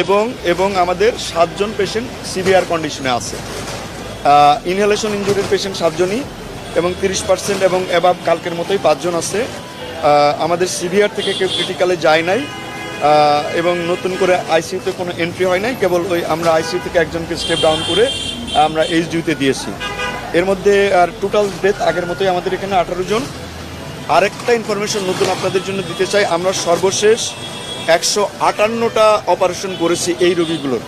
এবং আমাদের 7 জন patient severe কন্ডিশনে আছে। ইনহেলেশন ইনজুরির পেশেন্ট 7 জনই এবং 30% এবং অ্যাবাভ কালকের মতোই 5 জন আছে। আমাদের সিভিয়ার থেকে কেউ ক্রিটিক্যালে যায় নাই এবং নতুন করে আইসিইউতে কোনো এন্ট্রি হয় নাই, কেবল ওই আমরা আইসিইউ থেকে একজনকে স্টেপ ডাউন করে আমরা এইচডিইউতে দিয়েছি। এর মধ্যে আর টোটাল ডেথ আগের মতোই আমাদের এখানে 18 জন। আরেকটা ইনফরমেশন নতুন আপনাদের জন্য দিতে চাই, আমরা সর্বশেষ 158টা অপারেশন করেছি এই রোগীগুলোর।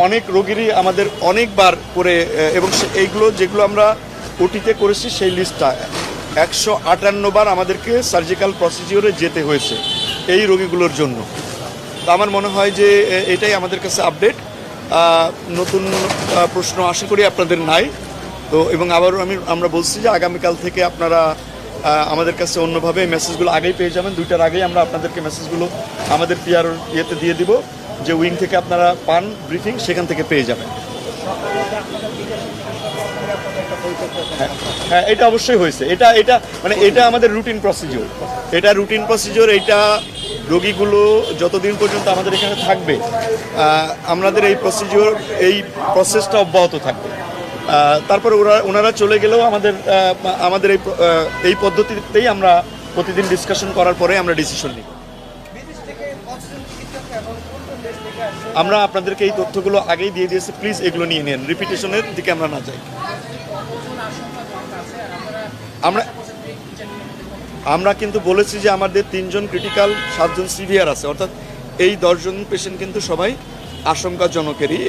অনেক রোগীরই আমাদের অনেকবার করে এবং এইগুলো যেগুলো আমরা ওটিতে করেছি সেই লিস্টটা 158 বার আমাদেরকে সার্জিক্যাল প্রসিডিওরে যেতে হয়েছে এই রোগীগুলোর জন্য। তো আমার মনে হয় যে এটাই আমাদের কাছে আপডেট। নতুন প্রশ্ন আশা করি আপনাদের নাই। তো এবং আবারও আমরা বলছি যে আগামীকাল থেকে আপনারা আমাদের কাছে অন্যভাবে মেসেজগুলো আগেই পেয়ে যাবেন। 2টার আগেই আমরা আপনাদেরকে মেসেজগুলো আমাদের পিআর ইয়েতে দিয়ে দিব, যে উইং থেকে আপনারা পান ব্রিফিং সেখান থেকে পেয়ে যাবেন। হ্যাঁ, এটা অবশ্যই হয়েছে। এটা মানে এটা আমাদের রুটিন প্রসিডিওর। এটা রোগীগুলো যতদিন পর্যন্ত আমাদের এখানে থাকবে আমাদের এই প্রসেসটা অব্যাহত থাকবে। তারপর ওনারা চলে গেলেও আমাদের এই পদ্ধতিতেই আমরা প্রতিদিন ডিসকাশন করার পরে আমরা ডিসিশন নিই। আমরা আপনাদেরকে এই তথ্যগুলো আগেই দিয়ে দিয়েছি, প্লিজ এগুলো নিয়ে নেন, রিপিটেশনের দিকে আমরা না যাই। আমরা কিন্তু বলেছি যে আমাদের 3 জন ক্রিটিক্যাল, 7 জন সিভিয়ার আছে, অর্থাৎ এই 10 জন পেশেন্ট কিন্তু সবাই আশঙ্কাজনকেরই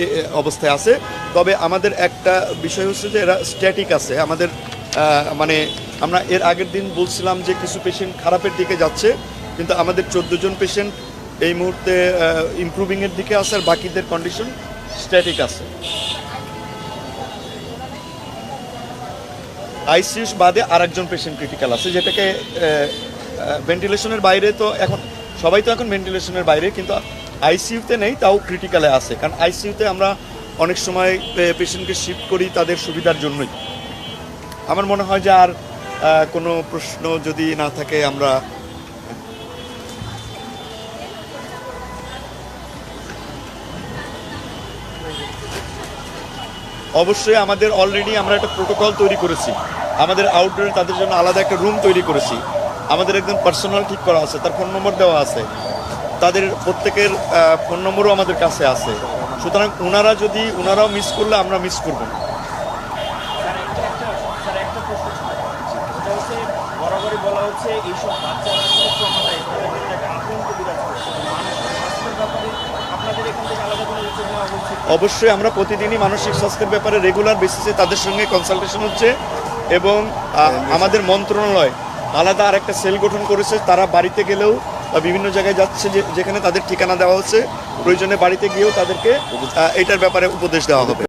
অবস্থায় আছে। তবে আমাদের একটা বিষয় হচ্ছে যে এরা স্ট্যাটিক আছে। আমাদের মানে আমরা এর আগের দিন বলছিলাম যে কিছু পেশেন্ট খারাপের দিকে যাচ্ছে, কিন্তু আমাদের 14 জন পেশেন্ট এই মুহূর্তে ইমপ্রুভিংয়ের দিকে আছে, আর বাকিদের কন্ডিশন স্ট্যাটিক আছে। আইসিইউ বাদে আরেকজন পেশেন্ট ক্রিটিক্যাল আছে, যেটাকে ভেন্টিলেশনের বাইরে। তো এখন সবাই তো এখন ভেন্টিলেশনের বাইরে, কিন্তু আইসিইউতে নেই, তাও ক্রিটিক্যালে আছে। কারণ আইসিইউতে আমরা অনেক সময় পেশেন্টকে শিফট করি তাদের সুবিধার জন্যই। আমার মনে হয় যে আর কোনো প্রশ্ন যদি না থাকে আমরা অবশ্যই আমাদের অলরেডি আমরা একটা প্রোটোকল তৈরি করেছি। আমাদের আউটডোরে তাদের জন্য আলাদা একটা রুম তৈরি করেছি। আমাদের একদম পার্সোনাল ঠিক করা আছে, তার ফোন নম্বর দেওয়া আছে, তাদের প্রত্যেকের ফোন নম্বরও আমাদের কাছে আছে। সুতরাং ওনারাও মিস করলে আমরা মিস করব না। বরাবরই বলা হচ্ছে এইসব বাচ্চারা অবশ্যই আমরা প্রতিদিনই মানসিক স্বাস্থ্যের ব্যাপারে রেগুলার বেসিসে তাদের সঙ্গে কনসালটেশন হচ্ছে এবং আমাদের মন্ত্রণালয় আলাদা আর একটা সেল গঠন করেছে। তারা বাড়িতে গেলেও বিভিন্ন জায়গায় যাচ্ছে যেখানে তাদের ঠিকানা দেওয়া হচ্ছে, প্রয়োজনে বাড়িতে গিয়েও তাদেরকে এটার ব্যাপারে উপদেশ দেওয়া হবে।